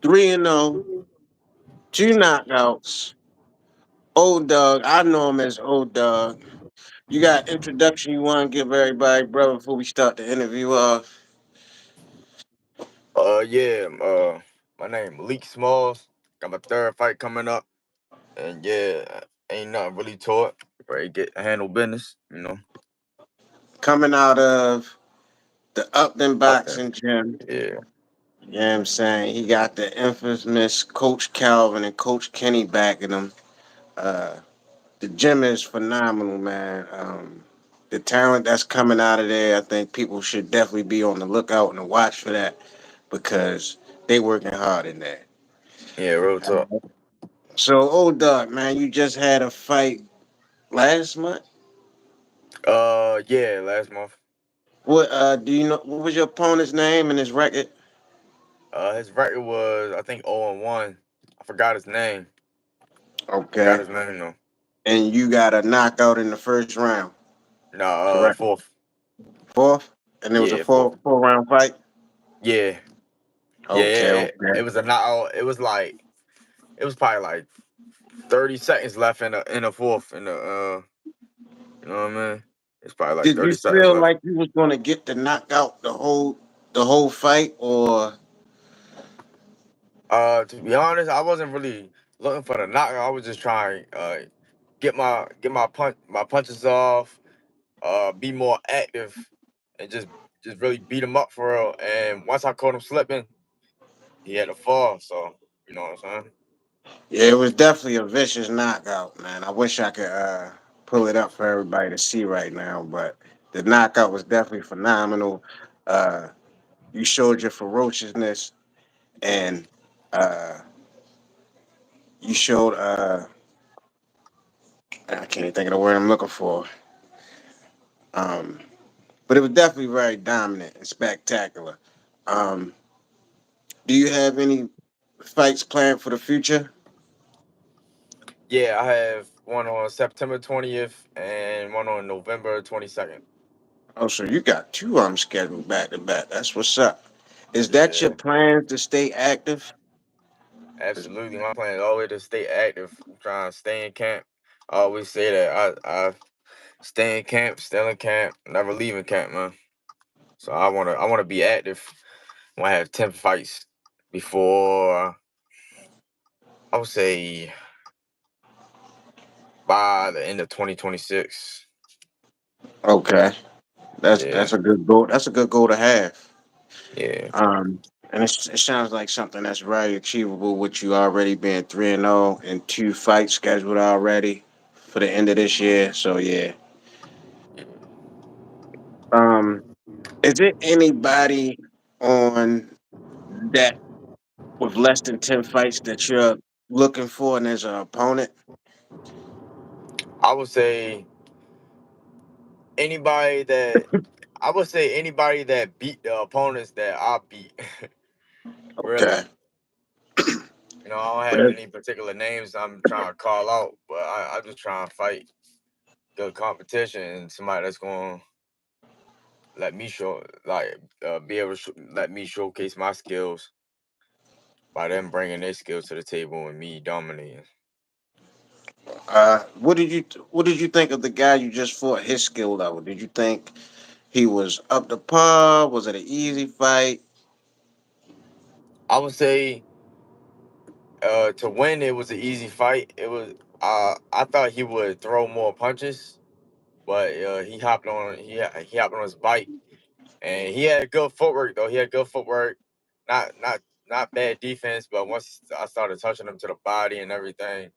3-0, two knockouts. Old Dog, I know him as Old Dog. You got introduction you want to give everybody, brother, before we start the interview off? Yeah. My name Malik Smalls. Got my third fight coming up, and yeah, ain't nothing really to it. Ready to get handle business, Coming out of the Upton Up there. Boxing Gym. Yeah, You know what I'm saying? He got the infamous Coach Calvin and Coach Kenny backing him. Uh, the gym is phenomenal, man. The talent that's coming out of there, I think people should definitely be on the lookout and watch for that because they working hard in there. yeah, real talk. So, Old Dog, man, you just had a fight last month. Yeah, last month. What do you know? What was your opponent's name and his record? His record was I think 0-1. I forgot his name. Forgot Okay, his name though. and you got a knockout in the first round, Nah, correct? fourth. Fourth, and it was a Yeah, fourth. four round fight. Yeah, yeah, Okay, yeah. okay. It was a knockout. It was probably like 30 seconds left in the fourth. You know what I mean? It's probably like Did you 30 seconds feel left. like you was gonna get the knockout the whole fight, or To be honest, I wasn't really looking for the knockout. I was just trying get my punches off, be more active, and just really beat him up for real. And once I caught him slipping, he had to fall. So you know what I'm saying? yeah, it was definitely a vicious knockout, man. I wish I could pull it up for everybody to see right now, but the knockout was definitely phenomenal. Uh, you showed your ferociousness, and uh, you showed I can't even think of the word I'm looking for. Um, but it was definitely very dominant and spectacular. Um, do you have any fights planned for the future? Yeah, I have one on September 20th and one on November 22nd. Oh, so you got two of them scheduled back to back. That's what's up. Is that your Yeah, plan to stay active? absolutely. My plan is always to stay active. I'm trying to stay in camp. I always say that I stay in camp, still in camp, never leaving camp, man. So I wanna be active. I wanna have 10 fights before I would say by the end of 2026. Okay, Yeah, that's a good goal. That's a good goal to have. yeah. And it sounds like something that's very achievable. With you already being 3-0 and two fights scheduled already for the end of this year. So yeah. Um, is it anybody on that with less than 10 fights that you're looking for and as an opponent? I would say anybody that I would say anybody that beat the opponents that I beat. Okay. Really. I don't But have any particular names I'm trying to call out, but I just trying to fight good competition and somebody that's going to let me show, like, be able to let me showcase my skills by them bringing their skills to the table and me dominating. what did you think of the guy you just fought? His skill level. Did you think he was up to par? Was it an easy fight? I would say to win, it was an easy fight. It was. I thought he would throw more punches, but he hopped on his bike, and he had good footwork though. He had good footwork, not bad defense. But once I started touching him to the body and everything,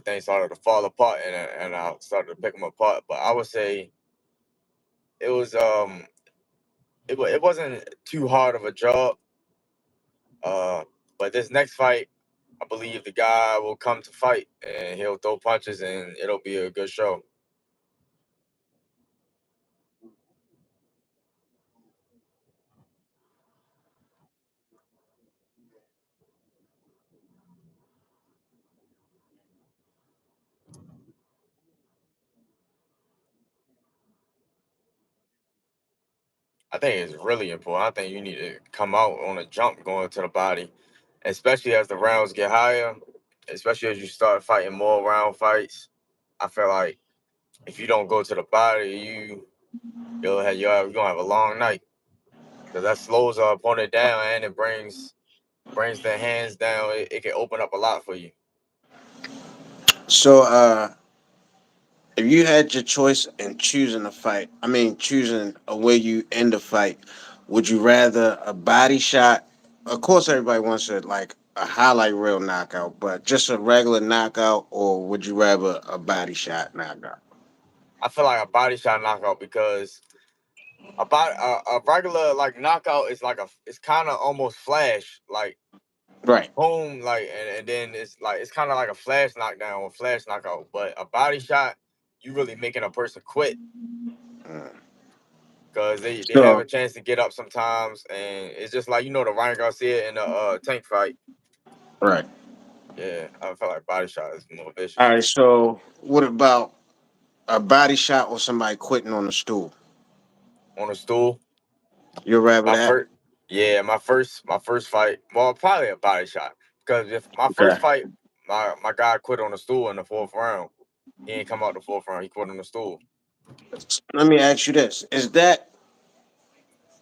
things started to fall apart, and I started to pick him apart. But I would say it was it wasn't too hard of a job. Uh, but this next fight, I believe the guy will come to fight and he'll throw punches and it'll be a good show. I think it's really important. I think you need to come out on a jump going to the body. especially as the rounds get higher, especially as you start fighting more round fights. I feel like if you don't go to the body, you're gonna have a long night because that slows our opponent down and it brings their hands down. It can open up a lot for you. So, if you had your choice in choosing a fight, I mean, choosing a way you end a fight, would you rather a body shot? Of course, everybody wants it like a highlight reel knockout, but just a regular knockout, or would you rather a body shot knockout? I feel like a body shot knockout because a regular like knockout is like it's kind of almost flash like Right. boom like and then it's kind of like a flash knockdown or flash knockout. But a body shot, you really making a person quit Mm. because they have So, a chance to get up sometimes, and it's just like the Ryan Garcia in the tank fight. right. Yeah, I feel like body shot is more All vicious. right. So, what about a body shot or somebody quitting on the stool? On a stool, You'd rather my that? first yeah, my first fight, well, probably a body shot because if my first Okay. fight, my guy quit on the stool in the fourth round. He ain't come out the fourth round. He quit on the stool. Let me ask you this: Is that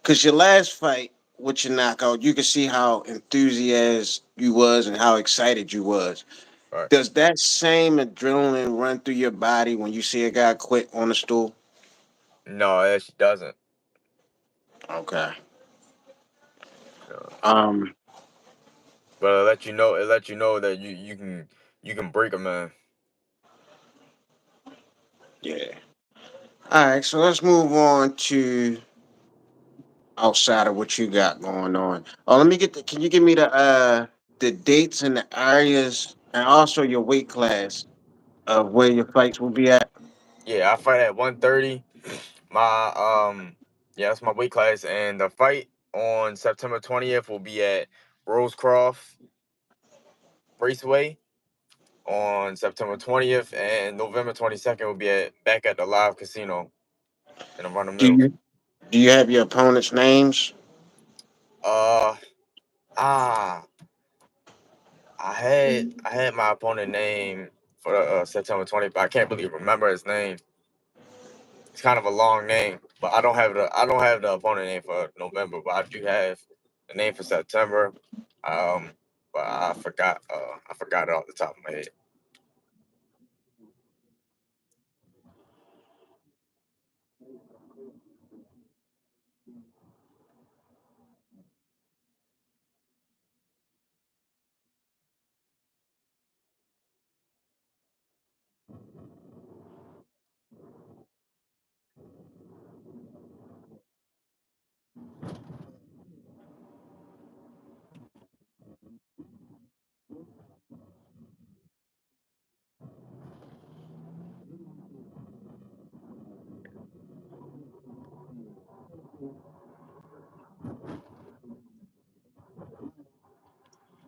because your last fight with your knockout, you could see how enthusiastic you was and how excited you was. Right. Does that same adrenaline run through your body when you see a guy quit on the stool? No, it actually doesn't. Okay. No. Um. But it let you know that you can break a man. Yeah. All right. So let's move on to outside of what you got going on. Oh, let me get the. Can you give me the dates and the areas and also your weight class of where your fights will be at? Yeah, I fight at 130. My yeah, that's my weight class, and the fight on September 20th will be at Rosecroft Raceway on September 20th, and November 22nd will be back at the Live Casino in the Runner Do Mills. you do you have your opponent's names? Uh ah, I had my opponent name for September 20th, but I can't really remember his name. It's kind of a long name, but I don't have the opponent name for November, but I do have the name for September. Um, but I forgot it off the top of my head.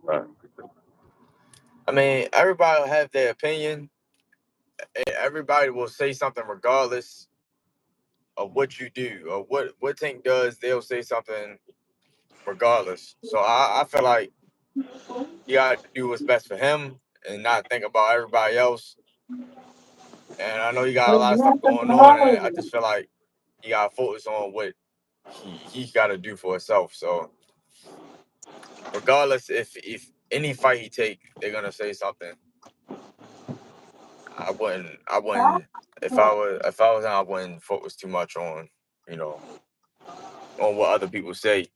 Right. I mean, everybody will have their opinion. Everybody will say something regardless of what you do or what Tank does. They'll say something regardless. So I feel like you got to do what's best for him and not think about everybody else. And I know you got a lot of stuff going on, and I just feel like you got to focus on what he got to do for himself. So regardless, if any fight he take, they're gonna say something. I wouldn't. If I was him, I wouldn't focus too much you know on what other people say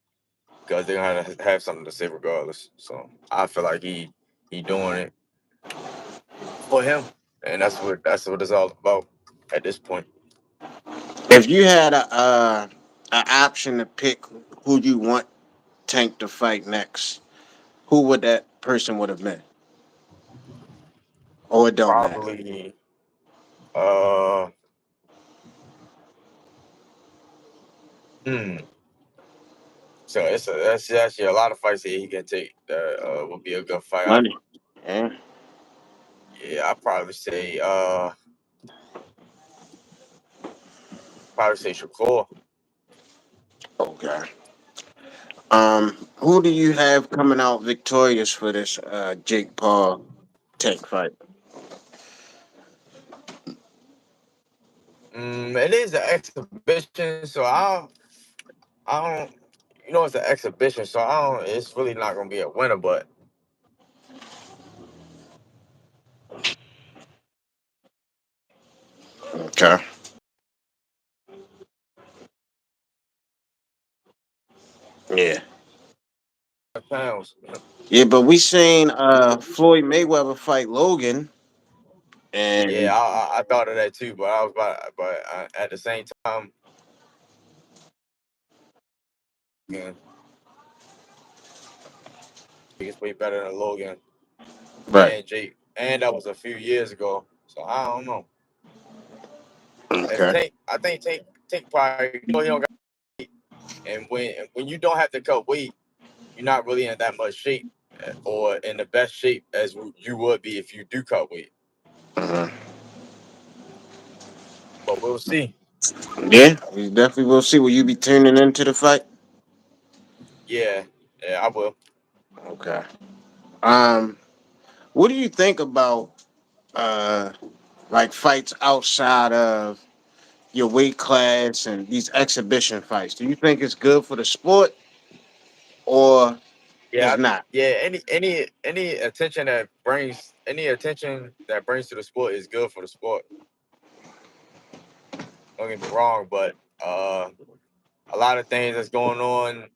because they're gonna have something to say regardless. So I feel like he doing it for him, and that's what it's all about at this point. If you had a option to pick who you want Tank to fight next, who would that person would have been? Or it don't matter. Probably. Uh. Hmm. So that's actually a lot of fights that he can take. That would be a good fight. Money. Yeah. Yeah, I probably say Shakur. Okay. Who do you have coming out victorious for this Jake Paul Tank fight? It is an exhibition, so I don't, it's an exhibition, so I don't. It's really not gonna be a winner, but Okay. Yeah. pounds. Yeah, but we seen Floyd Mayweather fight Logan, Yeah, and I thought of that too, but I was at the same time, yeah, it's way better than Logan right. and Jake, and that was a few years ago. So I don't know. If Okay. Tank, I think Tank probably he don't got weight, and when you don't have to cut weight, you're not really in that much shape or in the best shape as you would be if you do cut weight. Uh-huh. But we'll see. Yeah, we definitely will see. Will you be tuning into the fight? Yeah, yeah, I will. Okay. Um, what do you think about uh like fights outside of your weight class and these exhibition fights? Do you think it's good for the sport or Yeah, it's not? yeah. Any attention that brings to the sport is good for the sport. Don't get me wrong, but a lot of things that's going on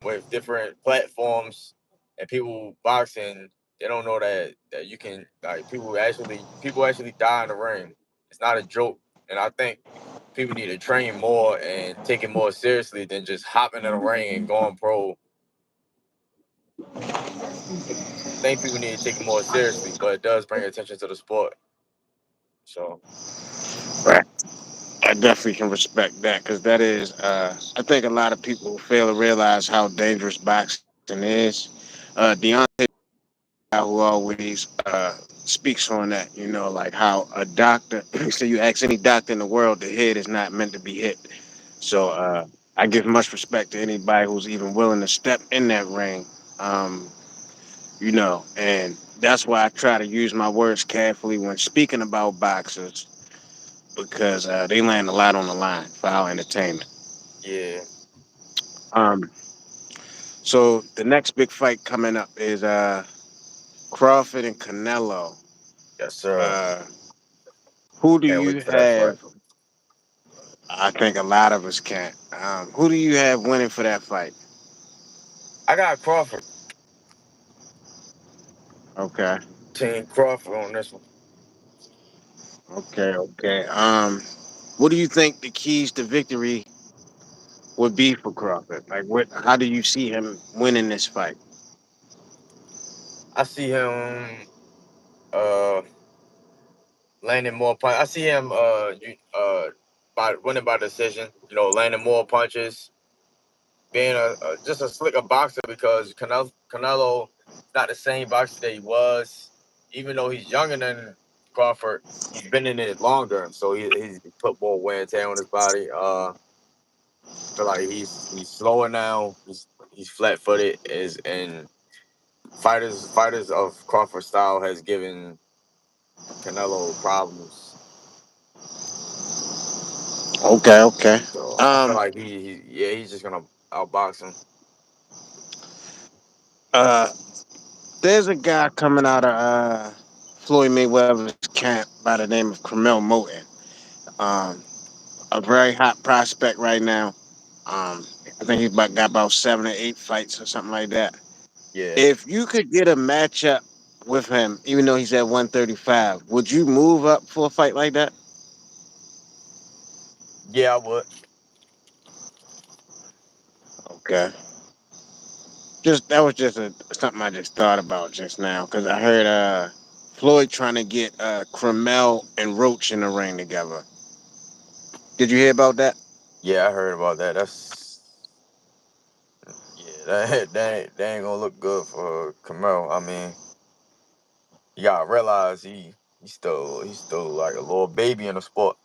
with different platforms and people boxing, they don't know that you can like people actually die in the ring. It's not a joke, and I think people need to train more and take it more seriously than just hopping in the ring and going pro. I think people need to take it more seriously, but it does bring attention to the sport. So Right. I definitely can respect that because that is, I think a lot of people fail to realize how dangerous boxing is. Deontay, who always speaks on that, like how a doctor, so you ask any doctor in the world, the head is not meant to be hit. So I give much respect to anybody who's even willing to step in that ring. Um, and that's why I try to use my words carefully when speaking about boxers because they land a lot on the line for our entertainment. yeah, Um, so the next big fight coming up is Crawford and Canelo. yes, sir. Uh, who do Can't you wait for that fight. have? I think a lot of us can't. Who do you have winning for that fight? I got Crawford, Okay, Team Crawford on this one. okay. What do you think the keys to victory would be for Crawford? Like, what? How do you see him winning this fight? I see him uh landing more punch. I see him by winning by decision. Landing more punches, being just a slicker boxer because Canelo is not the same boxer that he was. Even though he's younger than Crawford, he's been in it longer, so he's put more wear and tear on his body. Feel like he's slower now. He's flat footed. Is and fighters of Crawford style has given Canelo problems. Okay, okay. So I feel Um, like he's just gonna outbox him. uh, there's a guy coming out of Floyd Mayweather's camp by the name of Carmel Moten. Um, a very hot prospect right now. I think got about 7 or 8 fights or something like that. Yeah, If you could get a matchup with him, even though he's at 135, would you move up for a fight like that? yeah, I would. Okay. Just that was just something I just thought about just now because I heard Floyd trying to get Cromell and Roach in the ring together. Did you hear about that? Yeah, I heard about that. Yeah, that ain't gonna look good for Camaro. I mean, you gotta realize he's still like a little baby in the sport.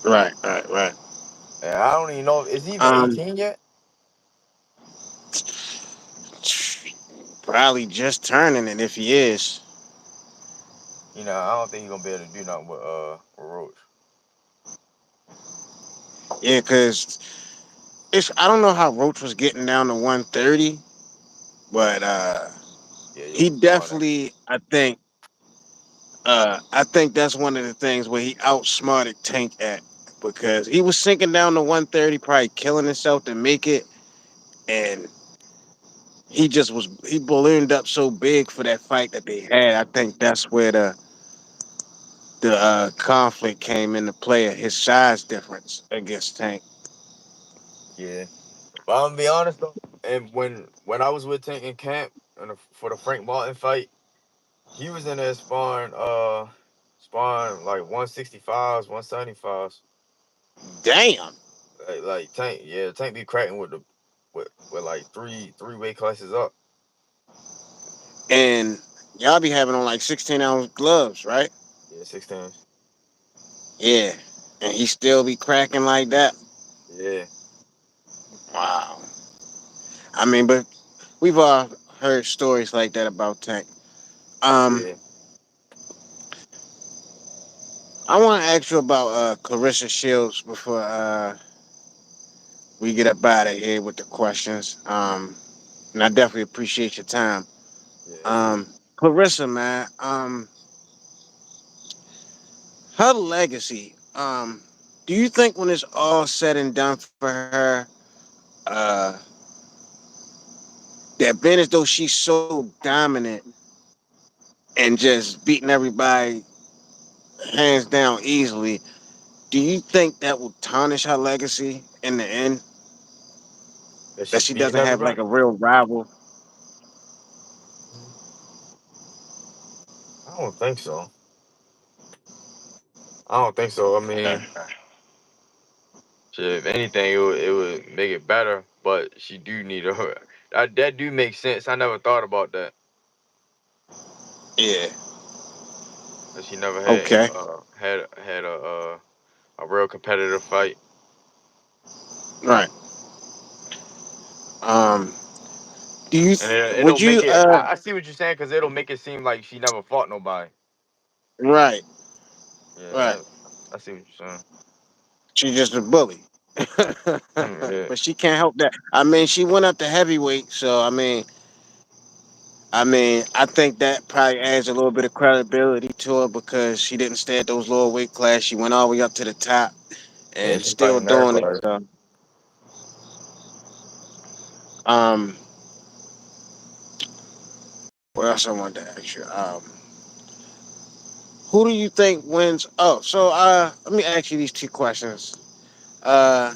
Right, right, right. And I don't even know, is he even Um, 18 yet? probably just turning it if he is. I don't think he's gonna be able to do nothing with Roach. Yeah, cause it's I don't know how Roach was getting down to 130, but Yeah, he he was throwing it. definitely I think that's one of the things where he outsmarted Tank at because he was sinking down to 130, probably killing himself to make it, and he ballooned up so big for that fight that they had. I think that's where the conflict came into play, his size difference against Tank. Yeah, but I'm gonna be honest though. And when I was with Tank in camp for the Frank Martin fight, he was in there sparring like 165s, 175s. Damn. Like Tank, yeah, Tank be cracking with like three weight classes up. And y'all be having on like 16-ounce gloves, right? Yeah, 16. Yeah. And he still be cracking like that. Yeah, Wow. I mean, but we've all heard stories like that about Tank. Um, yeah. I want to ask you about Clarissa Shields before we get up out of here with the questions. And I definitely appreciate your time. Yeah, that's good. Clarissa, man, her legacy. Do you think when it's all said and done for her, uh, that being as though she's so dominant and just beating everybody hands down easily, do you think that will tarnish her legacy in the end? That That she's she beating doesn't have like everybody. a real rival? Mhm. I don't think so. I don't think so. I Okay. mean, shit, if anything, it would make it better. But she do need a that do make sense. I never thought about that. Yeah. That she never Okay. had a real competitive fight, Right. Um. Do you? and it'll Would make you? it. I see what you're saying because it'll make it seem like she never fought nobody. Right. Right. Yeah, I see what you're saying. She's just a bully. Yeah, But she can't help that. I mean, she went up to heavyweight, so I think that probably adds a little bit of credibility to her because she didn't stay at those lower weight class. She went all the way up to the top yeah, and she still fighting doing it. everybody. So, um, what else I wanted to ask you? Who do you think wins? Oh, so let me ask you these two questions. Uh,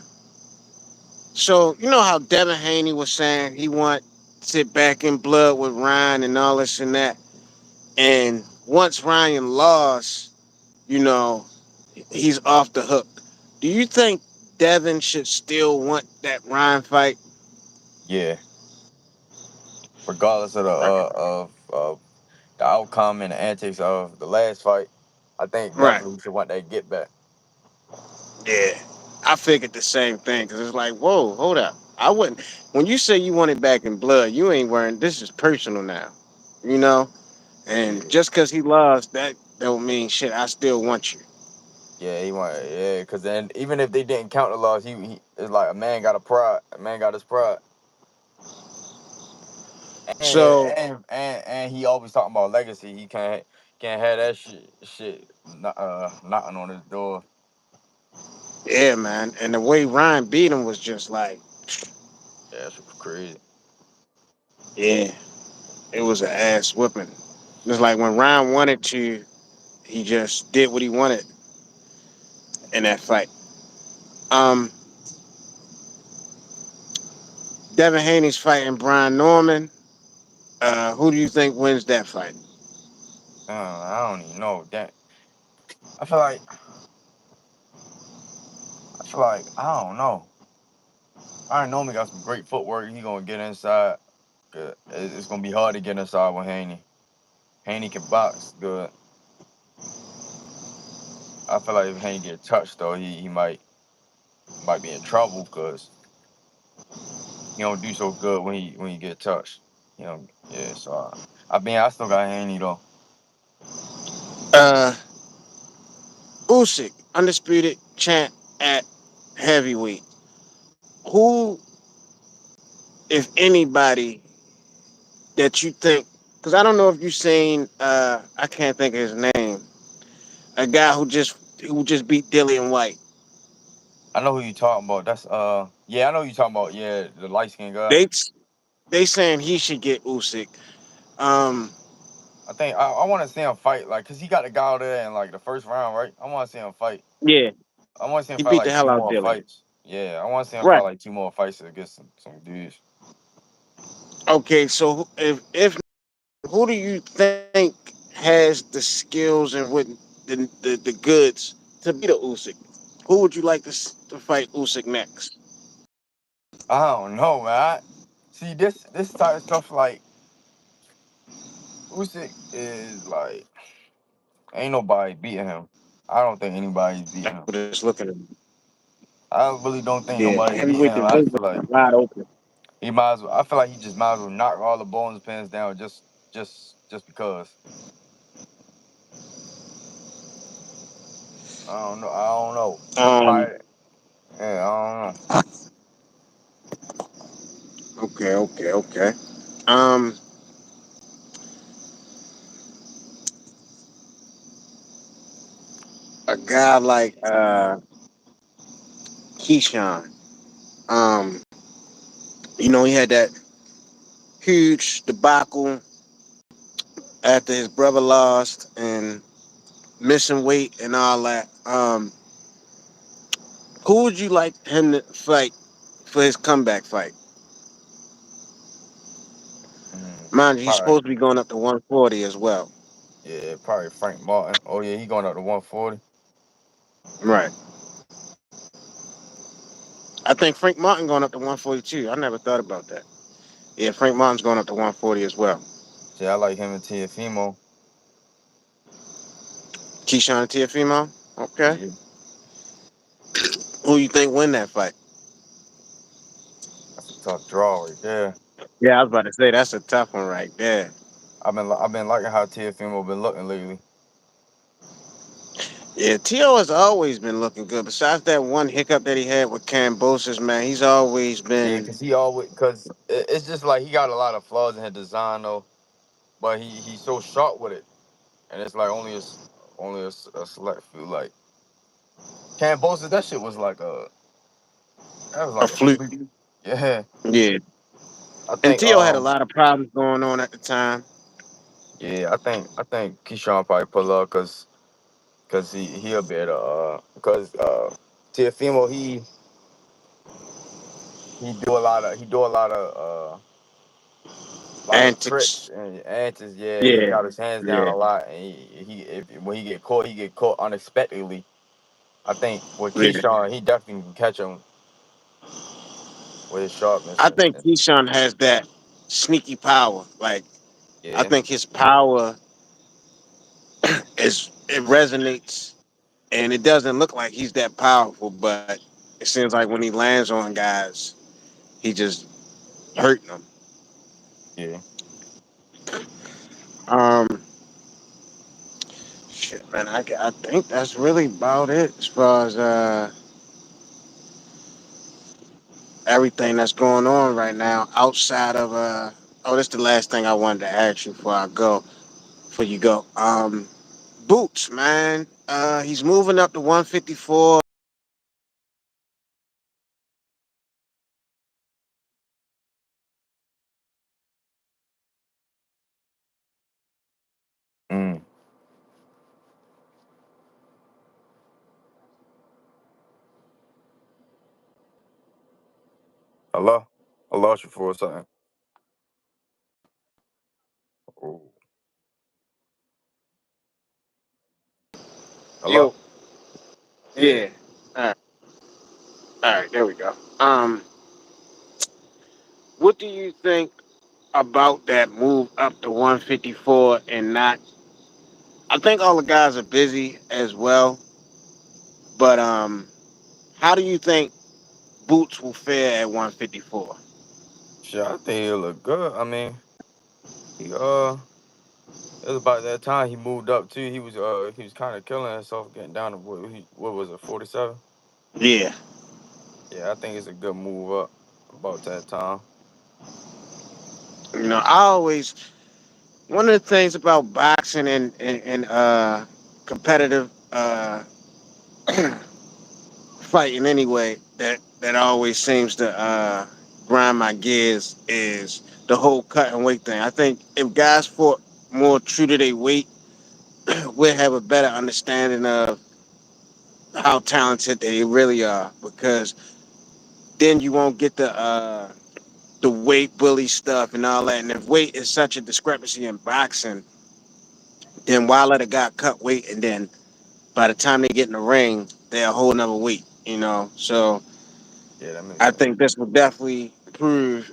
so you know how Devin Haney was saying he want to sit back in blood with Ryan and all this and that, and once Ryan lost, you know, he's off the hook. Do you think Devin should still want that Ryan fight? Yeah, regardless of the outcome and the antics of the last fight, I think Right. definitely we should want that get back. Yeah. I figured the same thing because it's like, whoa, hold up. I wouldn't. When you say you want it back in blood, you ain't wearing. This is personal now, you know. And Yeah, just because he lost, that don't mean shit. I still want you. yeah, he want yeah, because then even if they didn't count the loss, he it's like a man got a pride, a man got his pride, So and he always talking about legacy. He can't have that shit knocking on his door. yeah, man. And the way Ryan beat him was just like, Yeah, that shit was crazy. yeah, it was an ass whipping. It's like when Ryan wanted to, he just did what he wanted in that fight. Um, Devin Haney's fighting Brian Norman. Who do you think wins that fight? I don't even know that. I feel like I don't know. I know me got some great footwork. He gonna get inside. It's gonna be hard to get inside with Haney. Haney can box good. I feel like if Haney get touched though, he might be in trouble because he don't do so good when he get touched. Yeah. So I still got Haney though. Uh, Usyk, undisputed champ at heavyweight. Who, if anybody, that you think? Because I don't know if you've seen. I can't think of his name. A guy who just beat Dillian White. I know who you talking about. That's yeah, I know who you talking about. Yeah, the light skinned guy. They they saying he should get Usyk. Um, I think I want to see him fight, like, cause he got the guy out there in like the first round, right? I want to see him fight. yeah, I want to see him he fight beat the like two hell out of more Dillian. fights. Yeah, I want to see him fight Right. like two more fights against some dudes. Okay. So if who do you think has the skills and what the goods to beat a Usyk? Who would you like to fight Usyk next? I don't know, man. See this type of stuff like Usyk is like ain't nobody beating him. I don't think anybody's beating him. People just looking at him. I really don't think Yeah, nobody's beating heavyweight him. I division feel like wide open. he might as well. I feel like he just might as well knock all the bones pins down just because. I don't know. I don't know. Um. Probably, yeah, I don't know. Okay. Okay. Okay. Um. A guy like Keyshawn. Um. He had that huge debacle after his brother lost and missing weight and all that. Who would you like him to fight for his comeback fight? Mind you, he's Probably, supposed to be going up to 140 as well. yeah, probably Frank Martin. Oh yeah, he going up to 140. Right. I think Frank Martin going up to 142. I never thought about that. Yeah, Frank Martin's going up to 140 as well. See, I like him and Tiafimo. Keyshawn and Tiafimo. Okay. Yeah, Who you think win that fight? that's a tough draw right there. Yeah, I was about to say that's a tough one right there. I've been liking how Tiafimo been looking lately. Yeah, Tio has always been looking good. Besides that one hiccup that he had with Cambosis, man, he's always Yeah, been cause it's just like he got a lot of flaws in his design though, but he's so sharp with it, and it's like only a select few like Cambosis. That shit was like that was a like a fluke. fluke. Yeah, Yeah. I And think Tio had a lot of problems going on at the time. yeah, I think Keyshawn probably pull up because he'll be able to because Tiafimo he do a lot of Antics. tricks and antics. Yeah, he Yeah. got his hands down Yeah. a lot, and he if when he get caught unexpectedly. I think with Yeah. Keyshawn, he definitely can catch him with his sharpness I think and Keyshawn has that sneaky power. Like, I yeah, think his power it resonates, and it doesn't look like he's that powerful, but it seems like when he lands on guys, he just hurting them. yeah. Um, shit, man, I think that's really about it as far as everything that's going on right now. Outside of oh, this is the last thing I wanted to ask you before I go. Before you go, Boots, man, he's moving up to 154. Mm. Hello, I lost you for a second. Oh. Hello. Yo, Yeah. yeah. All right, there we go. What do you think about that move up to 154 and not? I think all the guys are busy as well, but how do you think Boots will fare at 154? Shit, I think he'll look good. I mean. He it was about that time he moved up too. He was kind of killing himself, getting down to what was it, 47? Yeah. Yeah, I think it's a good move up about that time. I always one of the things about boxing and competitive fighting anyway that always seems to grind my gears is the whole cut and weight thing. I think if guys fought more true to their weight, we'll have a better understanding of how talented they really are because then you won't get the weight bully stuff and all that. And if weight is such a discrepancy in boxing, then why let a guy cut weight and then by the time they get in the ring, they're a whole nother weight, So Yeah, that makes I sense. think this will definitely prove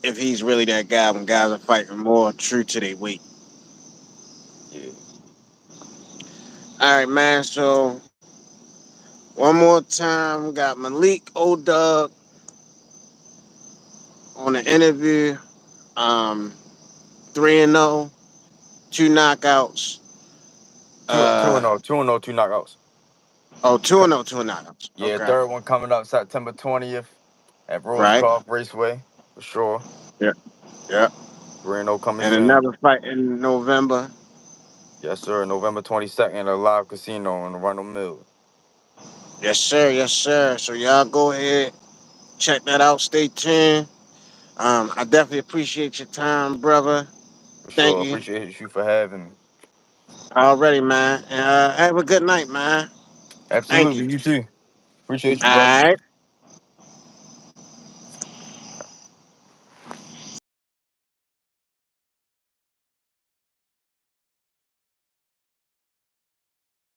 if he's really that guy when guys are fighting more true to their weight. Yeah. All right, man. So one more time, we got Malik Dawg on the interview. 3-0, two knockouts. Two Uh and 0, 2 and 0, two knockouts. oh, two Co- and 0, two knockouts. Yeah, Okay, third one coming up September 20th at right. Rosecroft Raceway for sure. Yeah, yeah. 3-0 coming And soon. another fight in November. Yes, sir. November 22nd at a live casino in Arundel Mill. Yes, sir. Yes, sir. So y'all go ahead, check that out. Stay tuned. I definitely appreciate your time, brother. For Thank sure. you. Appreciate you for having me. Already, man. And have a good night, man. Thank you. Absolutely. You too. Appreciate All you, brother. right.